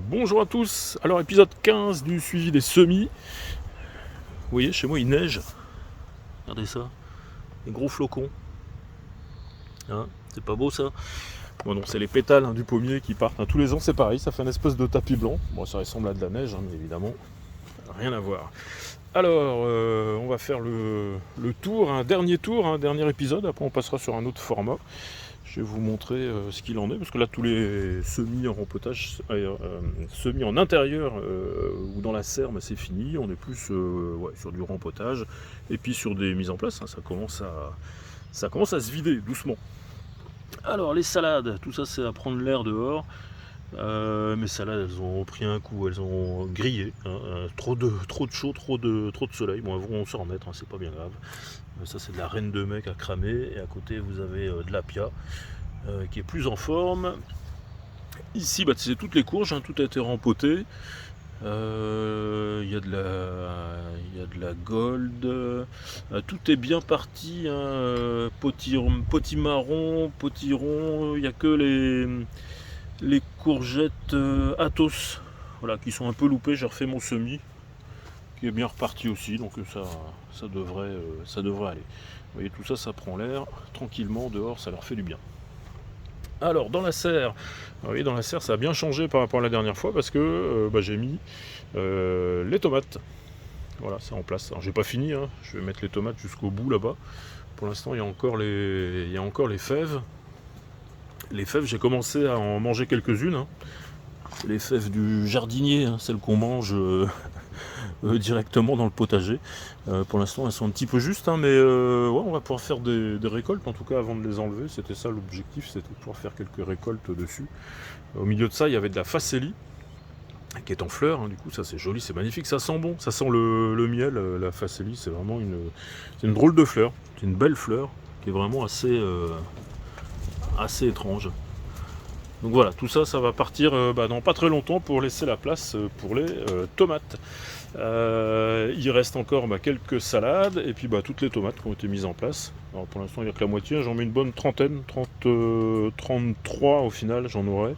Bonjour à tous, alors épisode 15 du suivi des semis. Vous voyez, chez moi il neige. Regardez ça, des gros flocons. Hein, c'est pas beau ça? Bon non, c'est les pétales du pommier qui partent. Tous les ans c'est pareil, ça fait une espèce de tapis blanc. Bon, ça ressemble à de la neige, mais évidemment, rien à voir. Alors, on va faire le tour, un dernier épisode, après on passera sur un autre format. Je vais vous montrer ce qu'il en est, parce que là tous les semis en rempotage, semis en intérieur ou dans la serre, c'est fini. On est plus sur du rempotage et puis sur des mises en place. Ça commence à se vider doucement. Alors les salades, tout ça c'est à prendre l'air dehors. Mes salades elles ont pris un coup, elles ont grillé. Trop de chaud, trop de soleil. Bon, elles vont s'en remettre, c'est pas bien grave. Ça c'est de la reine de mec à cramer. Et à côté vous avez de l'apia qui est plus en forme. Ici c'est toutes les courges, tout a été rempoté. Il y a de la gold. Tout est bien parti. Potimarron, potiron. Il n'y a que les courgettes Athos, voilà, qui sont un peu loupées. J'ai refait mon semis qui est bien reparti aussi, donc ça devrait aller. Vous voyez, tout ça prend l'air tranquillement dehors, ça leur fait du bien. Alors dans la serre, vous voyez, dans la serre ça a bien changé par rapport à la dernière fois parce que j'ai mis les tomates. Voilà, c'est en place. Alors j'ai pas fini, je vais mettre les tomates jusqu'au bout là-bas. Pour l'instant il y a encore les fèves. Les fèves, j'ai commencé à en manger quelques-unes. Les fèves du jardinier, celles qu'on mange directement dans le potager. Pour l'instant, elles sont un petit peu justes, mais on va pouvoir faire des récoltes, en tout cas avant de les enlever. C'était ça l'objectif, c'était de pouvoir faire quelques récoltes dessus. Au milieu de ça, il y avait de la facélie qui est en fleurs, du coup ça c'est joli, c'est magnifique, ça sent bon, ça sent le miel. La facélie, c'est vraiment une drôle de fleur, c'est une belle fleur qui est vraiment assez étrange. Donc voilà, tout ça va partir dans pas très longtemps pour laisser la place pour les tomates. Il reste encore quelques salades et puis toutes les tomates qui ont été mises en place. Alors pour l'instant il n'y a que la moitié, j'en mets une bonne trentaine, 33 au final j'en aurai.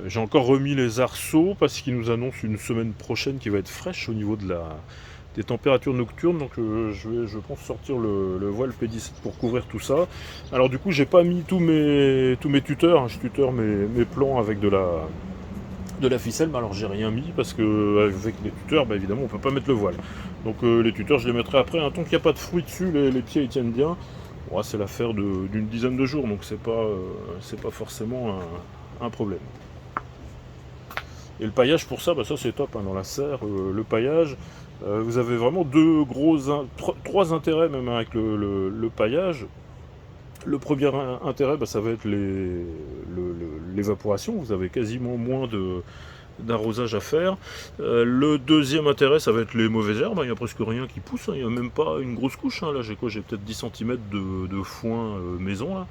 J'ai encore remis les arceaux parce qu'ils nous annoncent une semaine prochaine qui va être fraîche au niveau des températures nocturnes, donc je pense sortir le voile P17 pour couvrir tout ça. Alors du coup j'ai pas mis tous mes tuteurs, je tuteur mes plants avec de la ficelle, mais alors j'ai rien mis parce que avec les tuteurs évidemment on peut pas mettre le voile. Donc les tuteurs je les mettrai après, tant qu'il n'y a pas de fruits dessus, les pieds ils tiennent bien. Bon, c'est l'affaire d'une dizaine de jours, donc c'est pas forcément un problème. Et le paillage pour ça, ça c'est top dans la serre, le paillage. Vous avez vraiment trois intérêts même avec le paillage. Le premier intérêt, ça va être l'évaporation. Vous avez quasiment moins d'arrosage à faire. Le deuxième intérêt, ça va être les mauvaises herbes. Il n'y a presque rien qui pousse. Il n'y a même pas une grosse couche. Là, j'ai peut-être 10 cm de foin maison. Là.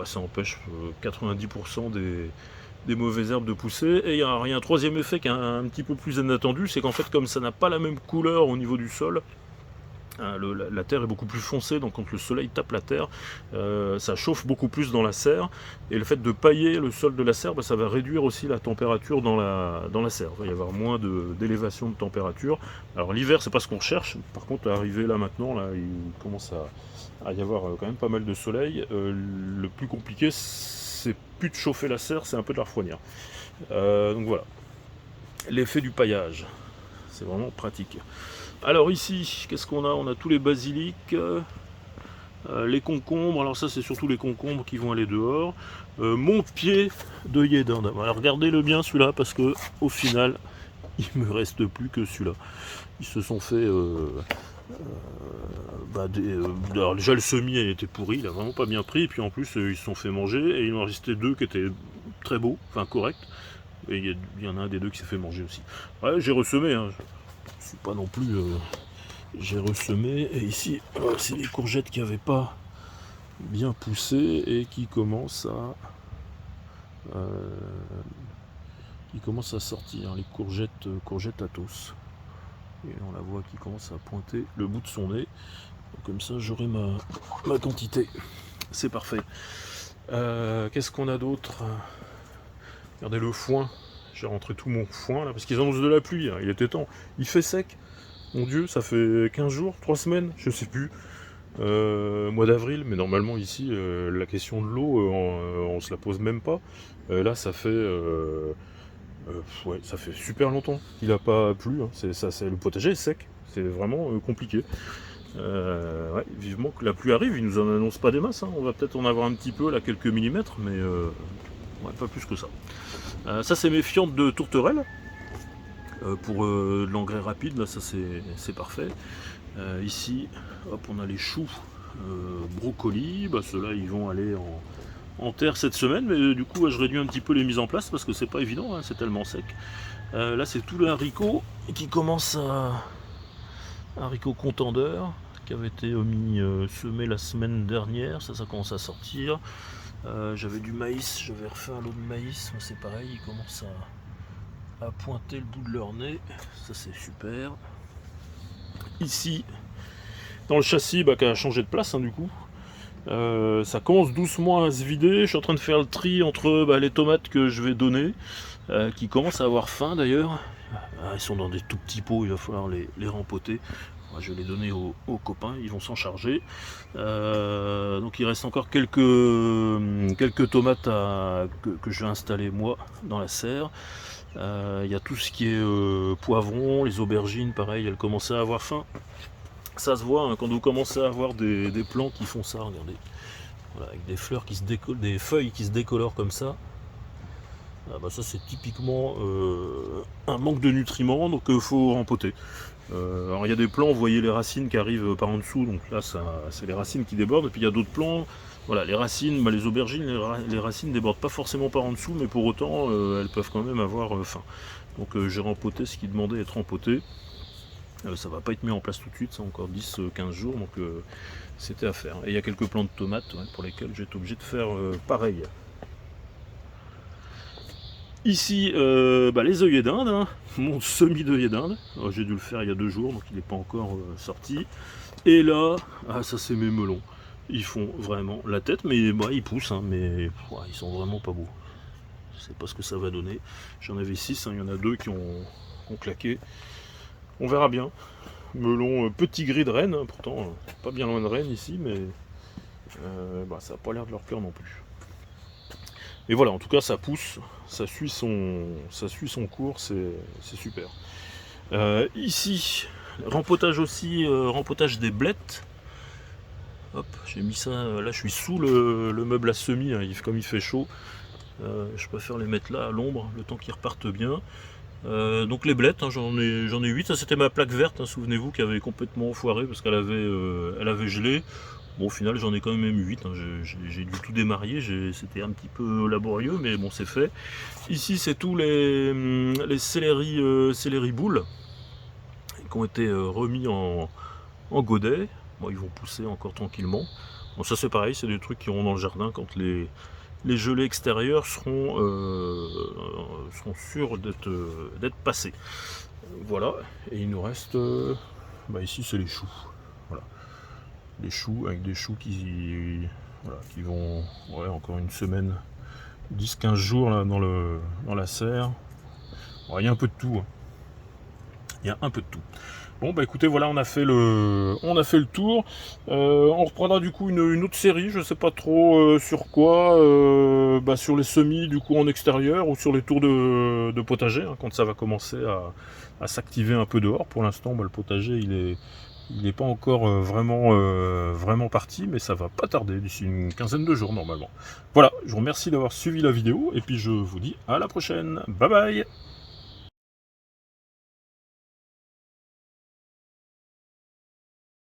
Ça empêche 90% des mauvaises herbes de pousser. Et il y a un troisième effet qui est un petit peu plus inattendu, c'est qu'en fait comme ça n'a pas la même couleur au niveau du sol, la terre est beaucoup plus foncée, donc quand le soleil tape la terre, ça chauffe beaucoup plus dans la serre, et le fait de pailler le sol de la serre, ça va réduire aussi la température dans la serre. Il va y avoir moins d'élévation de température. Alors l'hiver c'est pas ce qu'on cherche, par contre arrivé là maintenant, il commence à y avoir quand même pas mal de soleil. Le plus compliqué c'est plus de chauffer la serre, c'est un peu de la refroidir. Donc voilà, l'effet du paillage, c'est vraiment pratique. Alors ici, qu'est-ce qu'on a? On a tous les basiliques, les concombres. Alors ça c'est surtout les concombres qui vont aller dehors. Mon pied d'œillet d'Inde. Alors regardez-le bien celui-là parce que au final il me reste plus que celui-là. Ils se sont fait alors déjà le semis il était pourri, il a vraiment pas bien pris, et puis en plus ils se sont fait manger, et il en restait deux qui étaient très beaux, enfin corrects, et il y en a un des deux qui s'est fait manger aussi. Ouais, j'ai ressemé, je suis pas non plus... j'ai ressemé, et ici c'est les courgettes qui n'avaient pas bien poussé et qui commencent à sortir, les courgettes Athos. Et on la voit qui commence à pointer le bout de son nez. Donc comme ça j'aurai ma quantité. C'est parfait. Qu'est-ce qu'on a d'autre? Regardez le foin. J'ai rentré tout mon foin là, parce qu'ils annoncent de la pluie, hein. Il était temps. Il fait sec. Mon Dieu, ça fait 15 jours, 3 semaines, je sais plus. Mois d'avril, mais normalement ici, la question de l'eau, on se la pose même pas. Là, ça fait... ouais, ça fait super longtemps qu'il n'a pas plu. Hein. Le potager est sec. C'est vraiment compliqué. Ouais, vivement que la pluie arrive. Ils nous en annoncent pas des masses. Hein. On va peut-être en avoir un petit peu, là, quelques millimètres, mais ouais, pas plus que ça. Ça, c'est mes fientes de tourterelle. Pour de l'engrais rapide, là, ça c'est parfait. Ici, hop, on a les choux brocolis. Bah, ceux-là, ils vont aller en terre cette semaine, mais du coup je réduis un petit peu les mises en place parce que c'est pas évident, hein, c'est tellement sec. Là c'est tout le haricot qui commence à... haricot contendeur qui avait été semé la semaine dernière, ça commence à sortir. J'avais du maïs, je vais refaire l'eau de maïs, c'est pareil, ils commencent à pointer le bout de leur nez, ça c'est super. Ici, dans le châssis, qui a changé de place, hein, du coup, ça commence doucement à se vider. Je suis en train de faire le tri entre les tomates que je vais donner, qui commencent à avoir faim d'ailleurs. Ils sont dans des tout petits pots, il va falloir les rempoter. Moi, je vais les donner aux copains, ils vont s'en charger. Donc il reste encore quelques tomates que je vais installer moi dans la serre. Il y a tout ce qui est poivron, les aubergines, pareil, elles commencent à avoir faim. Ça se voit, hein, quand vous commencez à avoir des plants qui font ça, regardez. Voilà, avec des fleurs qui se décolorent, des feuilles qui se décolorent comme ça. Ça c'est typiquement un manque de nutriments, donc il faut rempoter. Alors il y a des plants, vous voyez les racines qui arrivent par en dessous, donc là c'est les racines qui débordent, et puis il y a d'autres plants, voilà, les racines, les aubergines, les racines débordent pas forcément par en dessous, mais pour autant elles peuvent quand même avoir faim. Donc j'ai rempoté ce qui demandait d'être rempoté. Ça va pas être mis en place tout de suite, c'est encore 10-15 jours, donc c'était à faire. Et il y a quelques plants de tomates pour lesquels j'ai été obligé de faire pareil. Ici, les œillets d'Inde, hein, mon semis d'œillets d'Inde. J'ai dû le faire il y a 2 jours, donc il n'est pas encore sorti. Et là, ça c'est mes melons. Ils font vraiment la tête, mais ils poussent, hein, mais ils sont vraiment pas beaux. Je sais pas ce que ça va donner. J'en avais 6, hein, il y en a 2 qui ont claqué. On verra bien. Melon petit gris de Rennes, hein, pourtant pas bien loin de Rennes ici, mais ça n'a pas l'air de leur plaire non plus. Et voilà, en tout cas ça pousse, ça suit son cours, c'est super. Ici, rempotage aussi, rempotage des blettes. Hop, j'ai mis ça, là je suis sous le meuble à semis, hein, comme il fait chaud. Je préfère les mettre là à l'ombre, le temps qu'ils repartent bien. Donc les blettes, hein, j'en ai 8, ça c'était ma plaque verte, hein, souvenez-vous, qui avait complètement foiré parce qu'elle avait gelé. Bon, au final j'en ai quand même 8, hein, j'ai dû tout démarrer, c'était un petit peu laborieux, mais bon c'est fait. Ici c'est tous les céleri boules qui ont été remis en godet. Bon, ils vont pousser encore tranquillement. Bon, ça c'est pareil, c'est des trucs qui iront dans le jardin quand les gelées extérieures seront sûrs d'être passés. Voilà, et il nous reste ici c'est les choux. Voilà. Les choux avec des choux qui vont encore une semaine, 10-15 jours là, dans la serre. Bon, il y a un peu de tout. Hein. Il y a un peu de tout. Bon écoutez, voilà, on a fait le tour. On reprendra du coup une autre série, je sais pas trop sur quoi, sur les semis du coup en extérieur ou sur les tours de potager, hein, quand ça va commencer à s'activer un peu dehors. Pour l'instant le potager il n'est pas encore vraiment parti, mais ça va pas tarder, d'ici une quinzaine de jours normalement. Voilà, je vous remercie d'avoir suivi la vidéo et puis je vous dis à la prochaine. Bye bye.